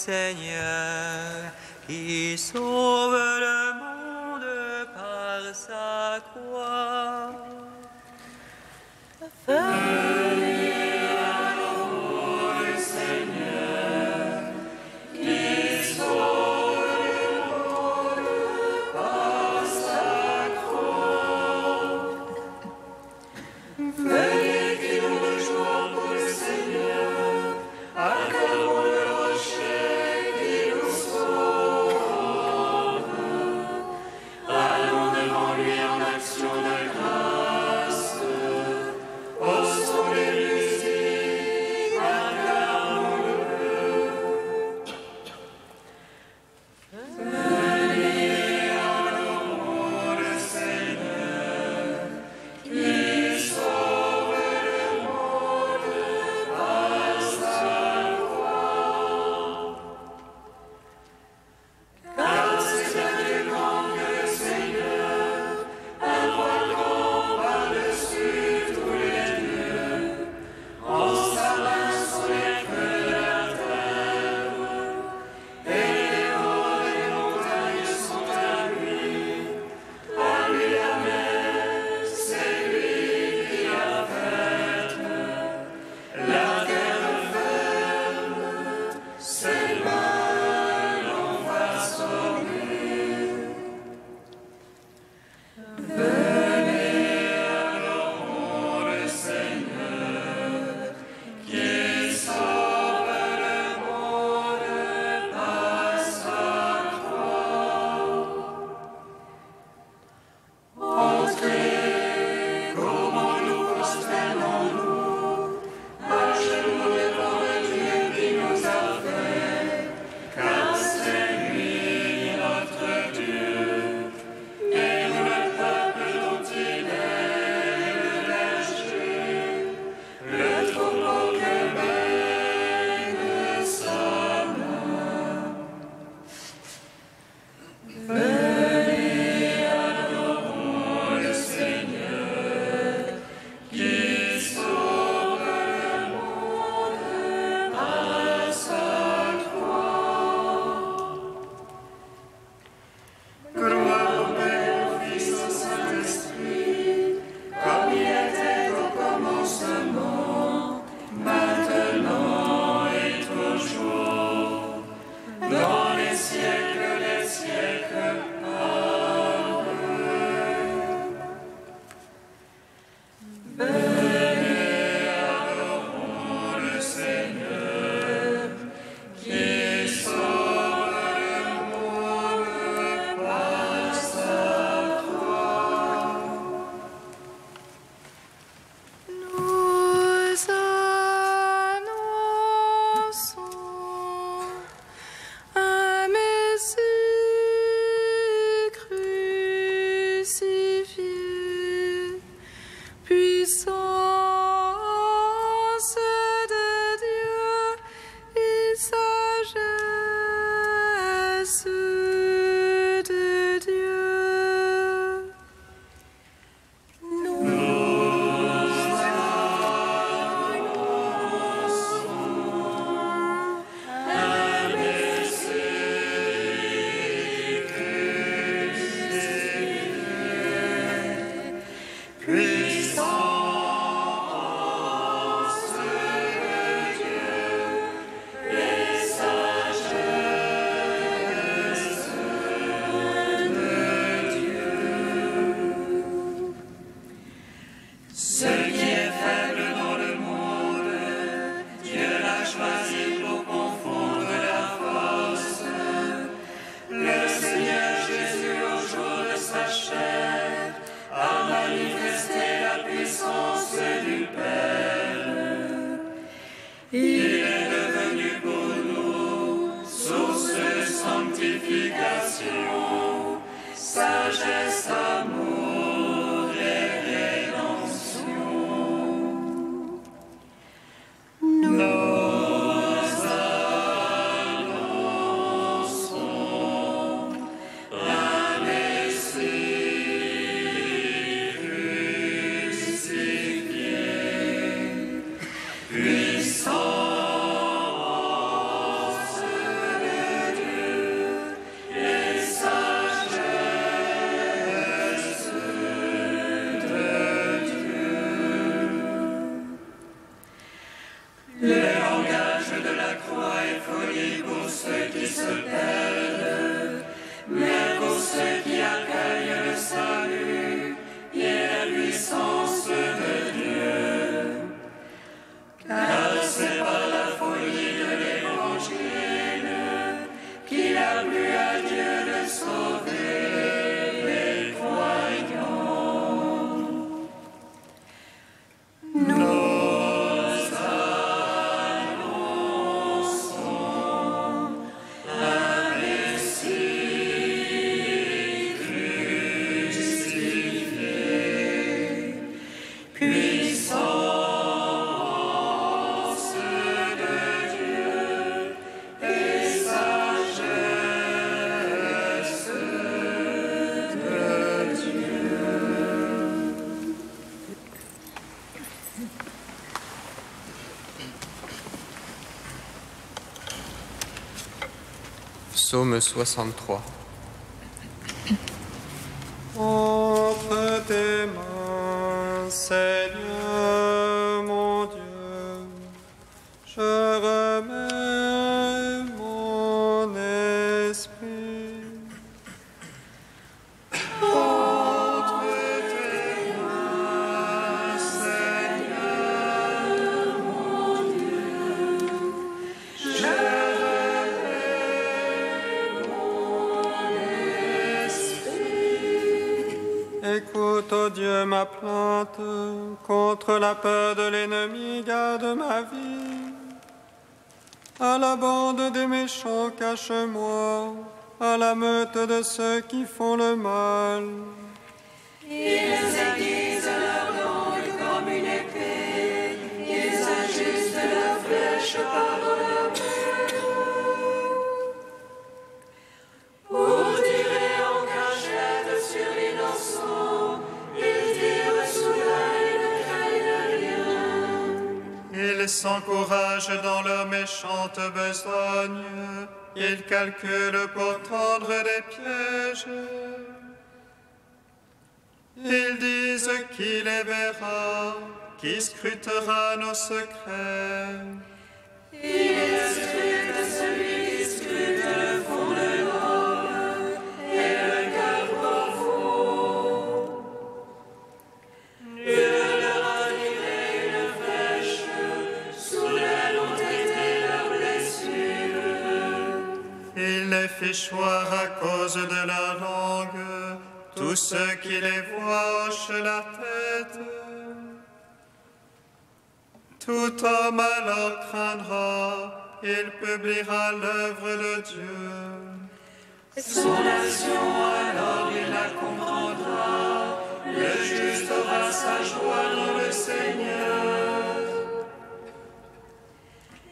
Seigneur, qui sauve le monde par sa croix. Venez alors, le Seigneur, qui sauve le monde par sa croix. Venez, crions de joie pour le Seigneur, acclamons le rocher qui nous sauve. Allons devant lui en action de grâce, au son des musiques, acclamons-le. Venez alors, le Seigneur, qui sauve le monde par sa croix. Car c'est bien plus grand que le Seigneur, un volcan par-dessus tous les dieux. En sa main sont les creux de la terre, et les hauts des montagnes sont à lui. À lui la mer, c'est lui qui la faite. La terre ferme, ses mains l'ont façonné. Venez alors, le Seigneur, qui sauve le monde par sa croix. Entrez, comment-nous prosternons-nous, à genoux devant le Dieu qui nous a fait, car c'est lui notre Dieu, et nous le peuple dont il est le berger, le troupeau que mène sa main. Venez alors, le Seigneur, qui sauve le monde par sa croix. Gloire au Père, au Fils, au Saint-Esprit, comme il était au commencement, maintenant et toujours, dans les siècles des siècles. Amen. Venez alors, le Seigneur, qui sauve le monde par sa croix. Nous annonçons un Messie crucifié, puissance de Dieu et sagesse de Dieu. Ce qui est faible dans le monde, Dieu l'a choisi pour confondre la force. Le Seigneur Jésus, au jour de sa chair, a manifesté la puissance du Père. Il est devenu pour nous source de sanctification, sagesse, amour et rédemption. Nous annonçons un Messie crucifié, puissance plu à Dieu de sauver les croyants. Nous annonçons un Messie crucifié, puissance de Dieu et sagesse de Dieu. Psaume 63. Entre tes mains, Seigneur mon Dieu, je remets mon esprit. Entre tes mains, Seigneur mon Dieu, je Écoute, ô Dieu, ma plainte, contre la peur de l'ennemi, garde ma vie. À la bande des méchants, cache-moi, à la meute de ceux qui font le mal. Ils aiguisent leur langue comme une épée, ils ajustent leurs flèches par leur main. Pour tirer en cachette sur l'innocent, ils tirent sous l'œil, ne craignent rien. Ils s'encouragent dans leur méchante besogne, ils calculent pour tendre des pièges. Ils disent qui les verra, qui scrutera nos secrets. Ils scrutent celui qui scrute le fond de l'homme et le cœur profond. Dieu leur a tiré une flèche, sous l'aile ont été leurs blessures. Il les fit choir à cause de leur langue, tous ceux qui les voient hochent la tête. Tout homme alors craindra, il publiera l'œuvre de Dieu. Son action alors il la comprendra, le juste aura sa joie dans le Seigneur.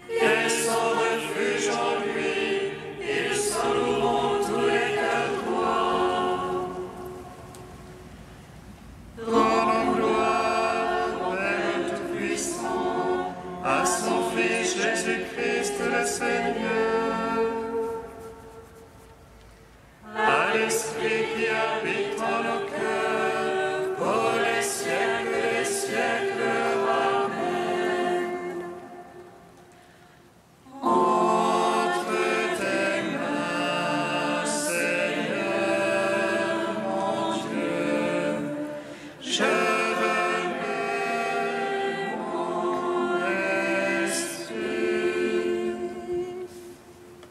Et son refuge en lui, ils s'en loueront tous les cœurs droits. Rendons gloire au Père Tout-Puissant, à son Fils Jésus-Christ le Seigneur, à l'Esprit qui habite en nos cœurs, pour les siècles des siècles. Amen. Entre tes mains, Seigneur mon Dieu, je remets mon esprit.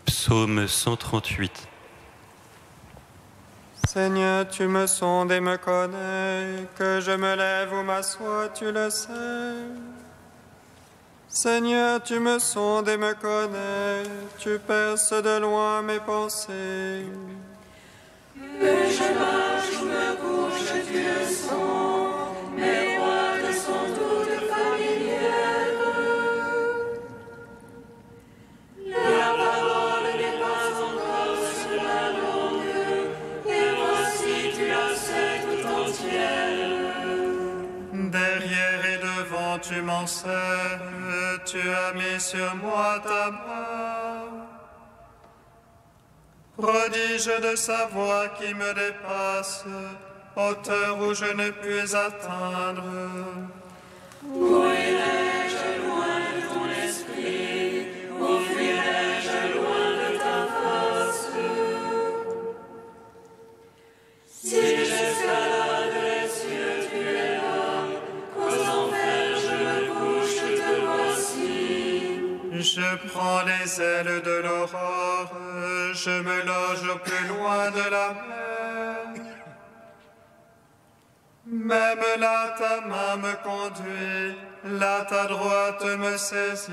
Psaume 138. Seigneur, tu me sondes et me connais, que je me lève ou m'assois, tu le sais. Seigneur, tu me sondes et me connais, tu perces de loin mes pensées. Que je marche ou me couche, tu le sens, mes voies sont toutes familières. La parole n'est pas encore sur la langue, et voici tu la sais tout entière. Derrière et devant, tu m'enseignes, tu as mis sur moi ta main. Prodige de sa voix qui me dépasse, hauteur où je ne puis atteindre. Où irai-je loin de ton esprit? Où fuirai-je loin de ta face? Si j'escalade les cieux, tu es là. Qu'aux enfers je me couche, te voici. Je prends les ailes de l'aurore, je me loge au plus loin de la mer. Même là, ta main me conduit, là, ta droite me saisit.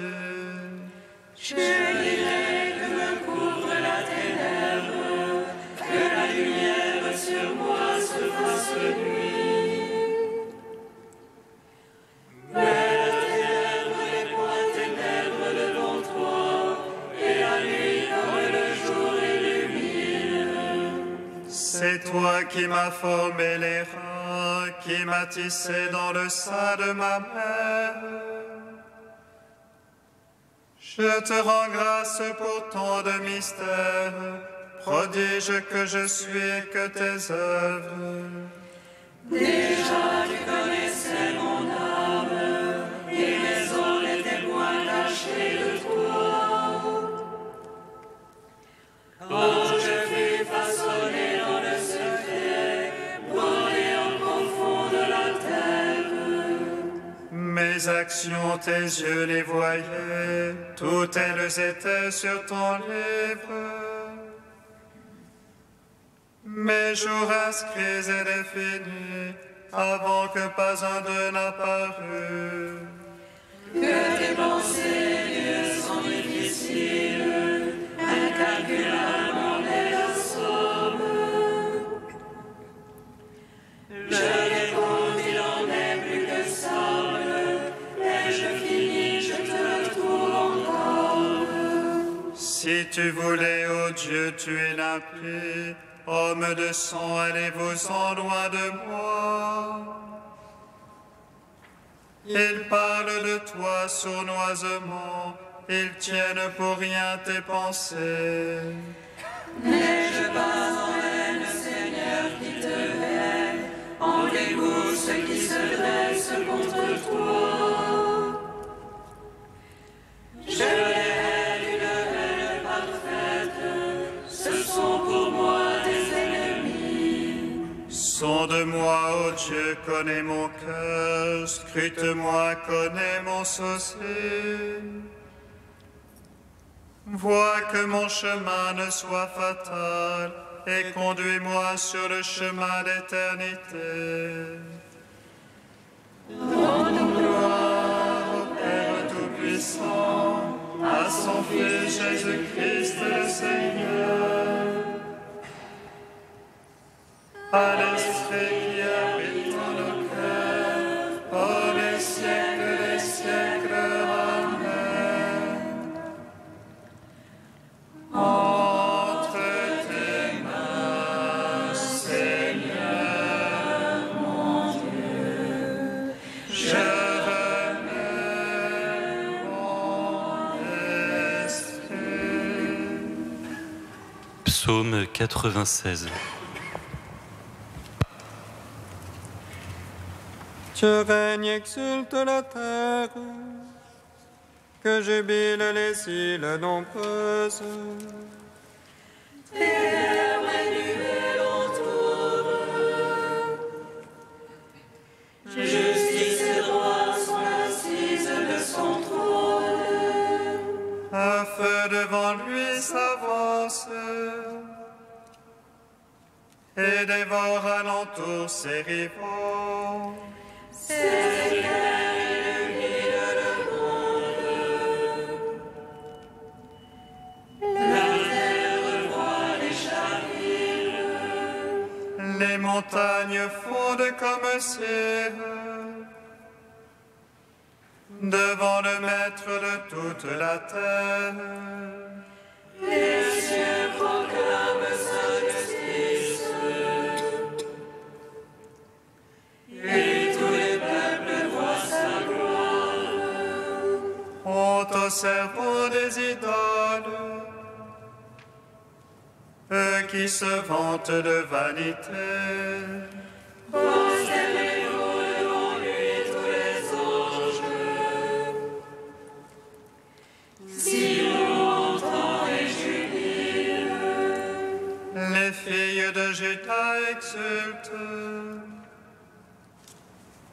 Je dirai que me couvre la ténèbre, que la lumière sur moi se fasse nuit. Mais la ténèbre n'est point ténèbre devant toi, et la nuit comme le jour illumine. C'est toi qui m'as formé les reins, qui m'as tissé dans le sein de ma mère. Je te rends grâce pour tant de mystères, prodige que je suis que tes œuvres. Déjà tu connaissais mon âme, et mes os n'étaient point cachés de toi. Quand je fus façonné dans le secret, brodé en profond de la terre. Mes actions, tes yeux les voyaient, toutes elles étaient sur ton livre. Mes jours inscrits et définis, avant que pas un d'eux n'apparût. Que tes pensées, Dieu, sont difficiles, incalculables en est la somme. Je les compte, il en est plus que sable, et je finis, je te le trouve encore. Si tu voulais, ô Dieu, tu es limpide, homme de sang, allez-vous-en loin de moi. Ils parlent de toi sournoisement, ils tiennent pour rien tes pensées. N'ai-je pas en haine, Seigneur, qui te hait, en dégoût ceux qui se dressent contre toi? Je les hais d'une haine parfaite, ce sont pour moi des ennemis. Sonde-moi, ô Dieu, connais mon cœur, scrute-moi, connais mon souci. Vois que mon chemin ne soit fatal, et conduis-moi sur le chemin d'éternité. Rendons gloire au Père Tout-Puissant, à son Fils Jésus-Christ le Seigneur, à l'Esprit qui habite dans nos cœurs, pour les siècles des siècles. Amen. Entre tes mains, Seigneur, mon Dieu, je remets mon esprit. Psaume 96. Tu règnes, exulte la terre, que jubilent les îles nombreuses. Tes lèvres et nuées l'entourent. Justice et droit sont l'assise de son trône. Un feu devant lui s'avance et dévore alentour ses rivaux. Ses éclairs illuminent le monde. La terre voit les chavirent. Les montagnes fondent comme cire devant le Maître de toute la terre. Les cieux proclament sa justice. Et tous les peuples voient sa gloire. Honte au cerveau des idoles, eux qui se vantent de vanité. Prosternez-vous devant lui tous les anges. Si l'on entend et jubile, Les filles de Juda exultent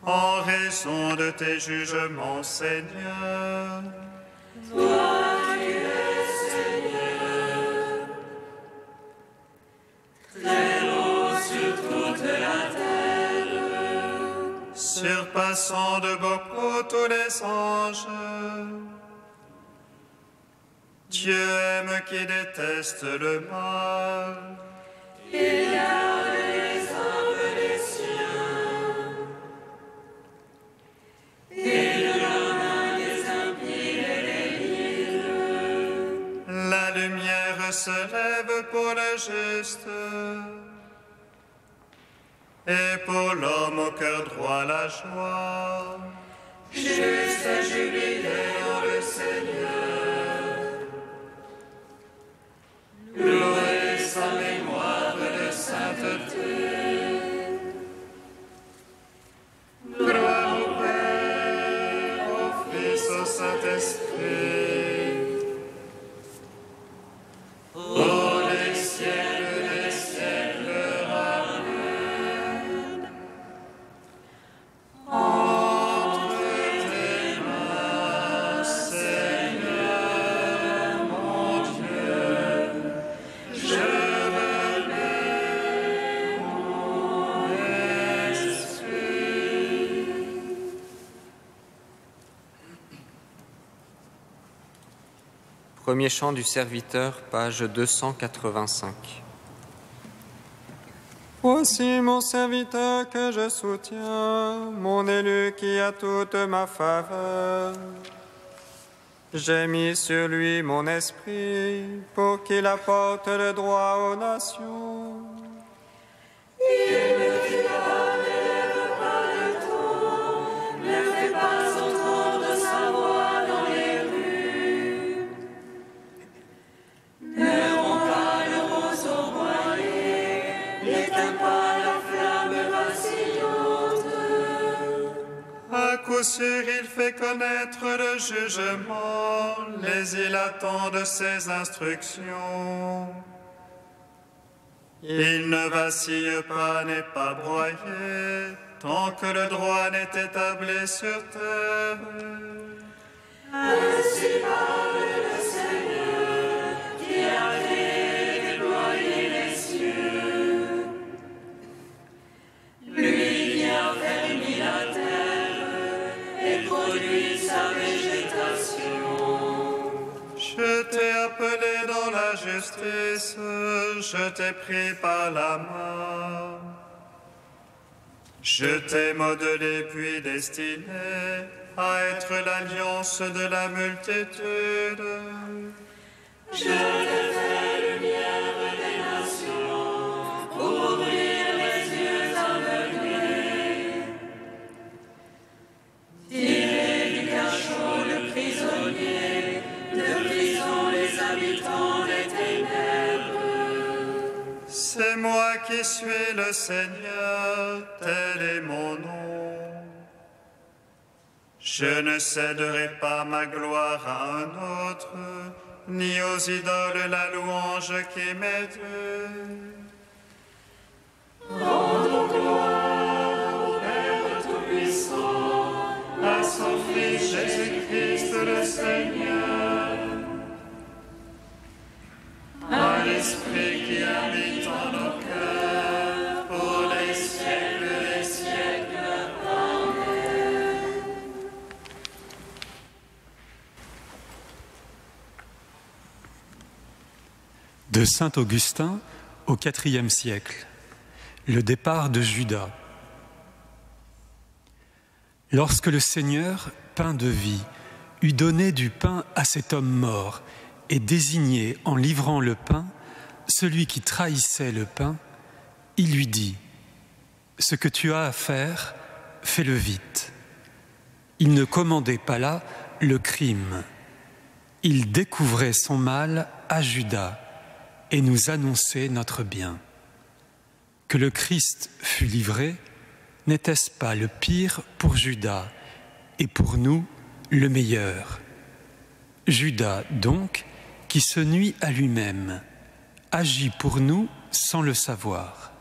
en raison de tes jugements, Seigneur. toi tu es Seigneur. surpassant de beaucoup tous les anges. Dieu aime qui déteste le mal. Il garde les âmes des siens. Il donne à des impies et les livre. La lumière se lève pour le juste, et pour l'homme au cœur droit la joie. Juste à jubiler en le Seigneur. Louez sa mémoire de sainteté. Gloire au Père, au Fils, au Saint-Esprit, Ô les siècles des siècles, Amen. entre tes mains, Seigneur mon Dieu, je remets mon esprit. Premier chant du serviteur, page 285. Voici mon serviteur que je soutiens, mon élu qui a toute ma faveur. J'ai mis sur lui mon esprit pour qu'il apporte le droit aux nations. Ne fais pas entendre sa voix dans les rues. Ne romps pas le roseau broyé, n'éteins pas la flamme vacillante. À coup sûr, il fait connaître le jugement, les il attend de ses instructions. Il ne vacille pas, n'est pas broyé, tant que le droit n'est établi sur terre. Ainsi parle le Seigneur, qui a créé et déployé les cieux. Lui qui a fermi la terre et produit sa végétation. Je t'ai appelé dans la justice, je t'ai pris par la main. Je t'ai modelé puis destiné à être l'alliance de la multitude. Je t'ai fait lumière des nations pour ouvrir les yeux aveuglés. Tirer du cachot le prisonnier, de prison les habitants des ténèbres. C'est moi qui suis le Seigneur, tel est mon nom. Je ne céderai pas ma gloire à un autre, ni aux idoles la louange qui m'est due. Rendons gloire au Père Tout-Puissant, à son Fils Jésus-Christ le Seigneur, à l'Esprit qui habite en nos cœurs, pour les siècles des siècles. Amen. De saint Augustin au IVe siècle. Le départ de Judas. Lorsque le Seigneur, pain de vie, eut donné du pain à cet homme mort et désigné en livrant le pain celui qui trahissait le pain, il lui dit : « Ce que tu as à faire, fais-le vite. » Il ne commandait pas là le crime. Il découvrait son mal à Judas et nous annonçait notre bien. Que le Christ fût livré, n'était-ce pas le pire pour Judas et pour nous le meilleur? Judas, donc, qui se nuit à lui-même, agit pour nous sans le savoir.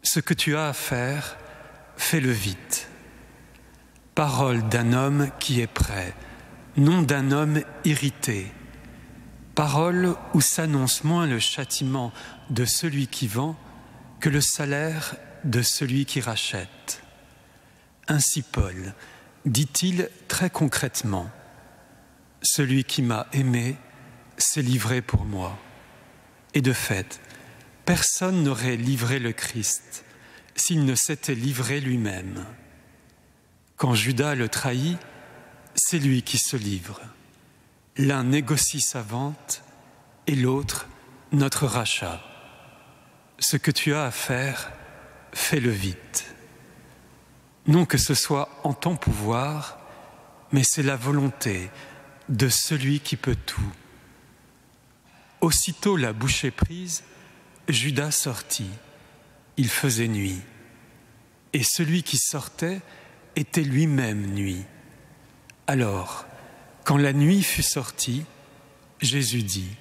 Ce que tu as à faire, fais-le vite. Parole d'un homme qui est prêt, non d'un homme irrité. Parole où s'annonce moins le châtiment de celui qui vend que le salaire de celui qui rachète. Ainsi Paul, dit-il très concrètement, « Celui qui m'a aimé s'est livré pour moi. » Et de fait, personne n'aurait livré le Christ s'il ne s'était livré lui-même. Quand Judas le trahit, c'est lui qui se livre. L'un négocie sa vente et l'autre notre rachat. Ce que tu as à faire, fais-le vite. Non que ce soit en ton pouvoir, mais c'est la volonté de celui qui peut tout. Aussitôt la bouchée prise, Judas sortit. Il faisait nuit. Et celui qui sortait était lui-même nuit. Alors, quand la nuit fut sortie, Jésus dit,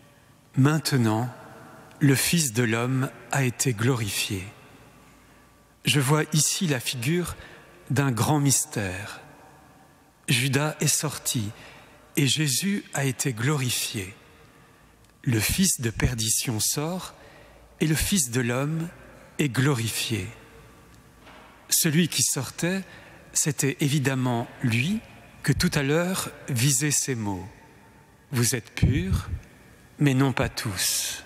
« Maintenant, le Fils de l'homme a été glorifié. » Je vois ici la figure d'un grand mystère. Judas est sorti et Jésus a été glorifié. Le fils de perdition sort et le Fils de l'homme est glorifié. Celui qui sortait, c'était évidemment lui que tout à l'heure visaient ces mots. Vous êtes purs, mais non pas tous.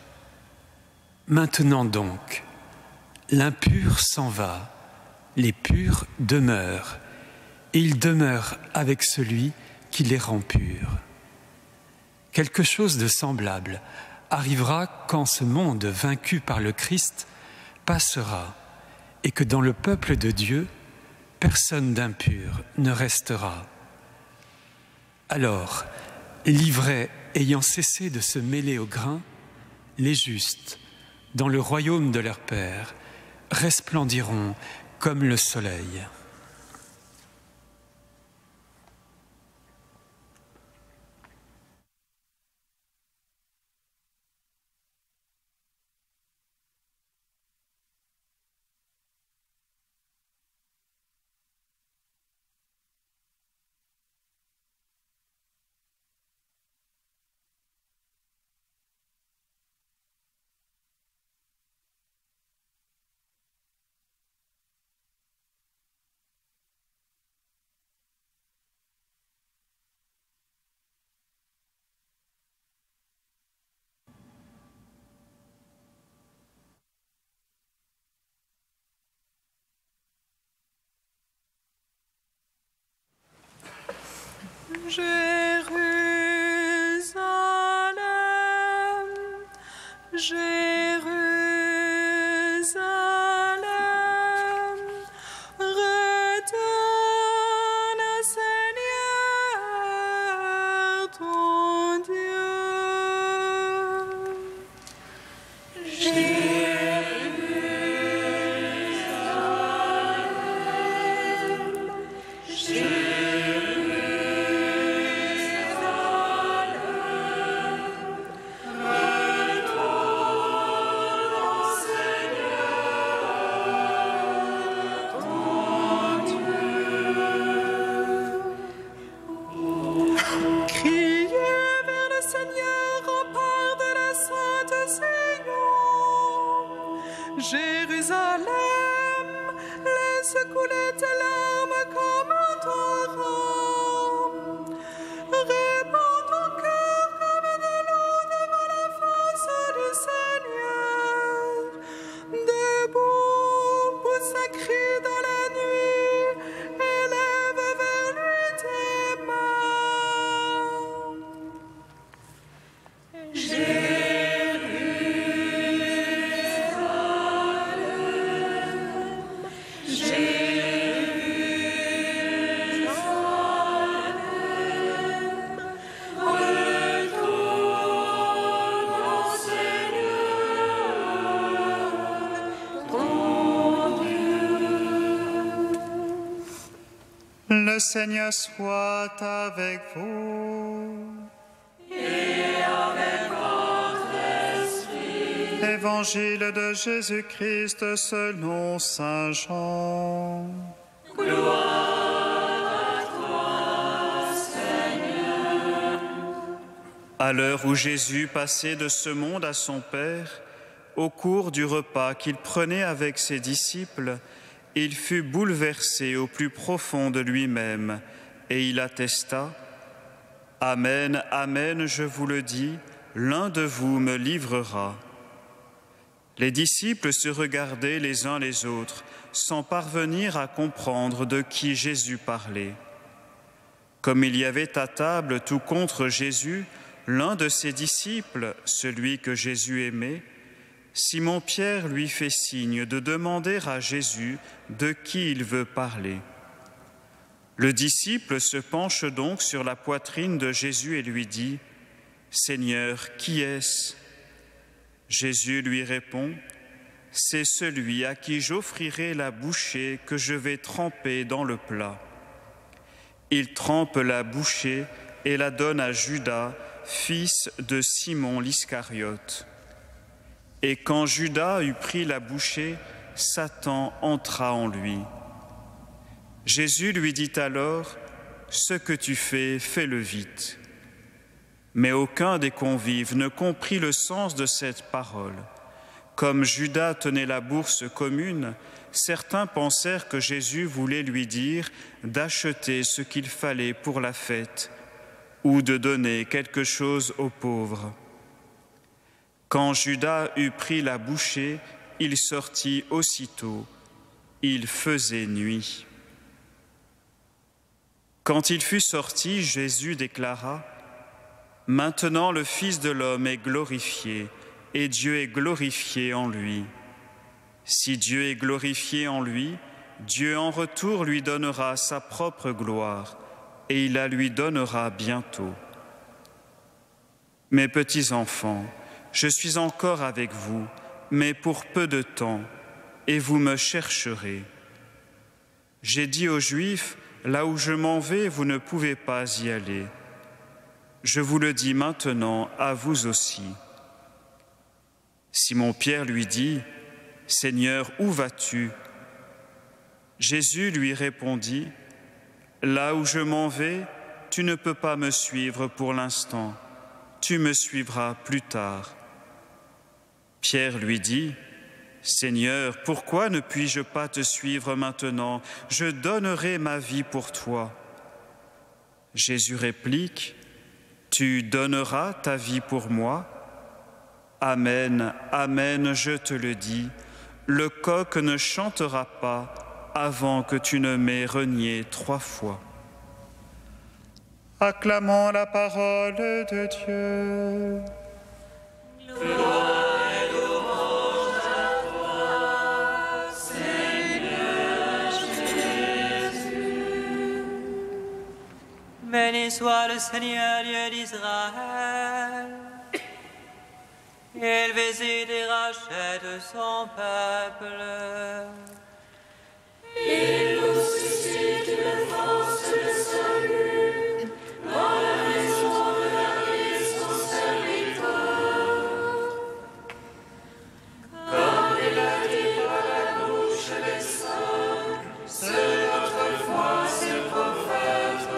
Maintenant donc, l'impur s'en va, les purs demeurent, et ils demeurent avec celui qui les rend purs. Quelque chose de semblable arrivera quand ce monde vaincu par le Christ passera, et que dans le peuple de Dieu, personne d'impur ne restera. Alors, l'ivraie ayant cessé de se mêler au grain, les justes, dans le royaume de leur Père, resplendiront comme le soleil. Jérusalem, Jérusalem, retourne, Seigneur, ton Dieu. Jérusalem, laisse couler tes larmes comme un torrent. Répands ton cœur comme de l'eau devant la face du Seigneur. Debout, pousse un cri dans la nuit, élève vers lui tes mains. Le Seigneur soit avec vous. Et avec votre esprit. Évangile de Jésus-Christ selon saint Jean. Gloire à toi, Seigneur. À l'heure où Jésus passait de ce monde à son Père, au cours du repas qu'il prenait avec ses disciples, il fut bouleversé au plus profond de lui-même, et il attesta : « Amen, amen, je vous le dis, l'un de vous me livrera. » Les disciples se regardaient les uns les autres, sans parvenir à comprendre de qui Jésus parlait. Comme il y avait à table tout contre Jésus, l'un de ses disciples, celui que Jésus aimait, Simon-Pierre lui fait signe de demander à Jésus de qui il veut parler. Le disciple se penche donc sur la poitrine de Jésus et lui dit : « Seigneur, qui est-ce » Jésus lui répond : « C'est celui à qui j'offrirai la bouchée que je vais tremper dans le plat. » Il trempe la bouchée et la donne à Judas, fils de Simon l'Iscariote. Et quand Judas eut pris la bouchée, Satan entra en lui. Jésus lui dit alors : « Ce que tu fais, fais-le vite. » Mais aucun des convives ne comprit le sens de cette parole. Comme Judas tenait la bourse commune, certains pensèrent que Jésus voulait lui dire d'acheter ce qu'il fallait pour la fête ou de donner quelque chose aux pauvres. Quand Judas eut pris la bouchée, il sortit aussitôt. Il faisait nuit. Quand il fut sorti, Jésus déclara : « Maintenant le Fils de l'homme est glorifié, et Dieu est glorifié en lui. Si Dieu est glorifié en lui, Dieu en retour lui donnera sa propre gloire, et il la lui donnera bientôt. Mes petits enfants, je suis encore avec vous, mais pour peu de temps, et vous me chercherez. J'ai dit aux Juifs : là où je m'en vais, vous ne pouvez pas y aller. Je vous le dis maintenant à vous aussi. » Simon-Pierre lui dit : « Seigneur, où vas-tu » Jésus lui répondit : « Là où je m'en vais, tu ne peux pas me suivre pour l'instant. Tu me suivras plus tard. » Pierre lui dit : « Seigneur, pourquoi ne puis-je pas te suivre maintenant ? Je donnerai ma vie pour toi. » Jésus réplique : « Tu donneras ta vie pour moi ? Amen, amen, je te le dis, le coq ne chantera pas avant que tu ne m'aies renié 3 fois. » Acclamons la parole de Dieu. Gloire et louange à toi, Seigneur Jésus. Béni soit le Seigneur, Dieu d'Israël. Il visite et rachète son peuple. Il nous suscite une force de salut dans la maison de David, son serviteur. Comme il a dit par la bouche des saints, c'est notre foi, ses prophètes.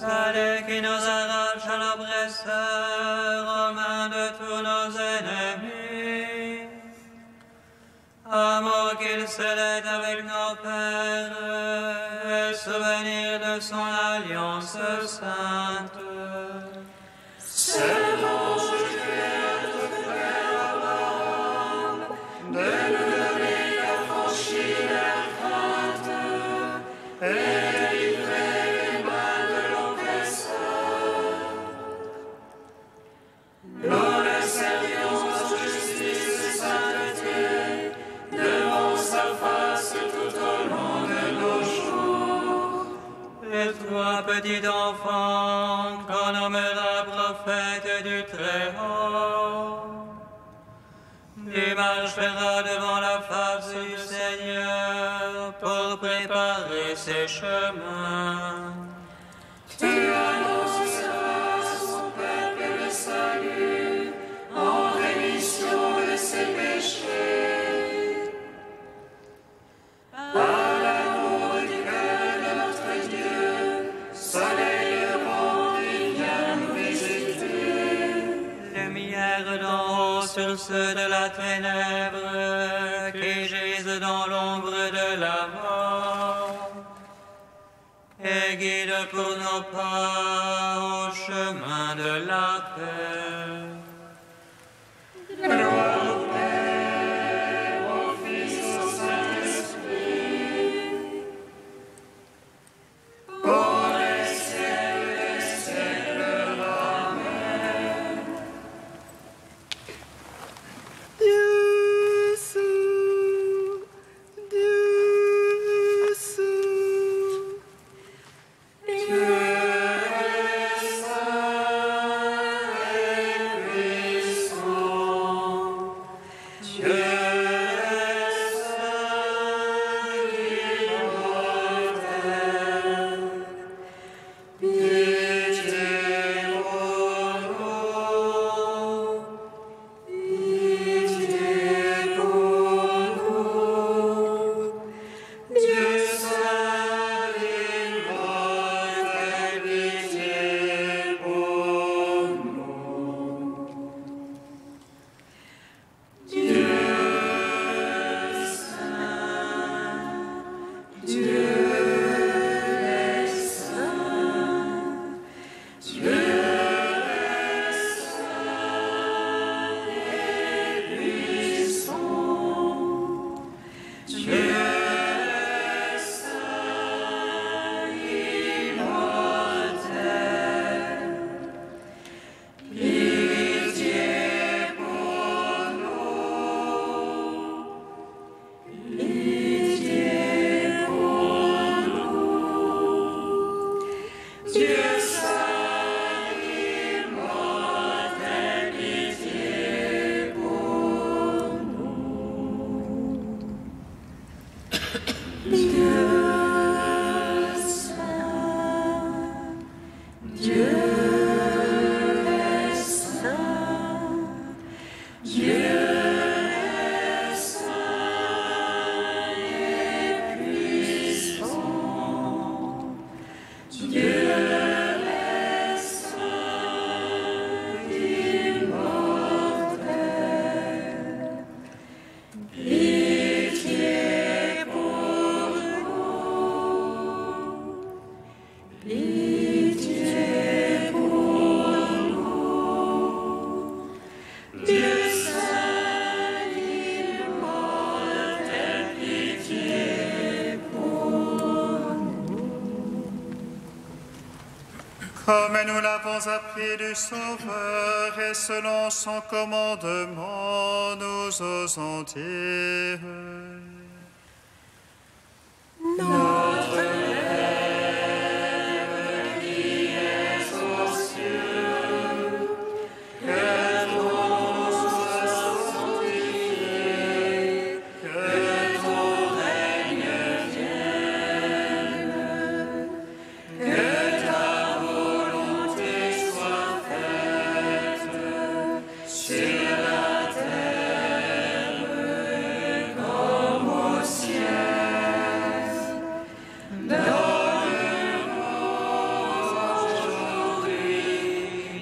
Salut qui nous arrache à l'oppresseur, aux mains de tous nos ennemis. Amour qu'il scellait avec nos pères, et souvenir de son alliance sainte. C'est l'ange qui est notre frère Abraham, de nous donner l'affranchie la crainte, et délivrer les mains de l'oppresseur. Nous le servions en justice et sainteté, devant sa face tout au long de nos jours. Et toi, petit enfant, qu'on nommera prophète du Très-Haut, tu marcheras devant la face du Seigneur pour préparer ses chemins. Tu annonceras à son peuple le salut, en rémission de ses péchés. Par l'amour du cœur de notre Dieu, soleil levant, il vient nous visiter. Lumière d'en haut sur forces de la ténèbre qui gisent dans l'ombre de la mort, et guide pour nos pas au chemin de la paix. Gloire au Père, au Fils, au Saint-Esprit, pour les siècles des siècles. Amen. Dieu saint, Dieu saint. Dieu est saint et puissant. Dieu est saint, immortel. Pitié pour nous. Pitié pour nous. Dieu saint, immortel, pitié pour nous. Dieu saint, Dieu est saint, Dieu est saint et puissant. Dieu est saint, immortel. Pitié pour nous. Pitié pour nous. Dieu saint, immortel, pitié pour nous. Dieu saint, Dieu est saint, Dieu est saint et puissant. Dieu est saint, immortel. Pitié pour nous. Pitié pour nous. Dieu saint, immortel, pitié pour nous. Comme nous l'avons appris du Sauveur et selon son commandement, nous osons dire: Notre Père qui es aux cieux, que ton nom soit sanctifié, que ton règne vienne, que ta volonté soit faite sur la terre comme au ciel. Donne-nous aujourd'hui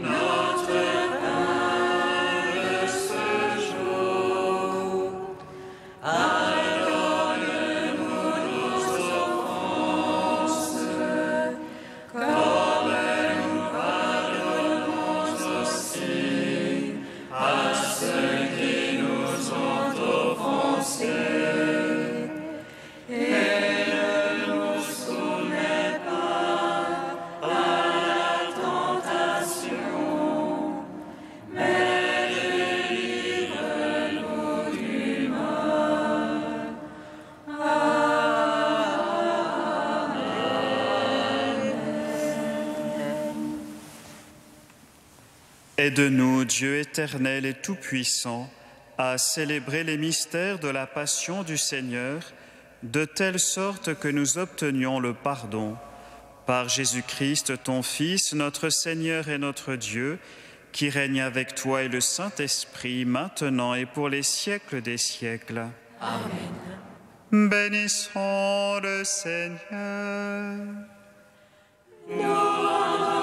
notre pain de ce jour. Pardonne-nous nos offenses, comme nous pardonnons aussi à ceux qui nous ont offensés. Et ne nous soumets pas à la tentation, mais délivre-nous du mal. Aide-nous, Dieu éternel et tout-puissant, à célébrer les mystères de la passion du Seigneur, de telle sorte que nous obtenions le pardon. Par Jésus-Christ, ton Fils, notre Seigneur et notre Dieu, qui règne avec toi et le Saint-Esprit, maintenant et pour les siècles des siècles. Amen. Bénissons le Seigneur. Nous rendons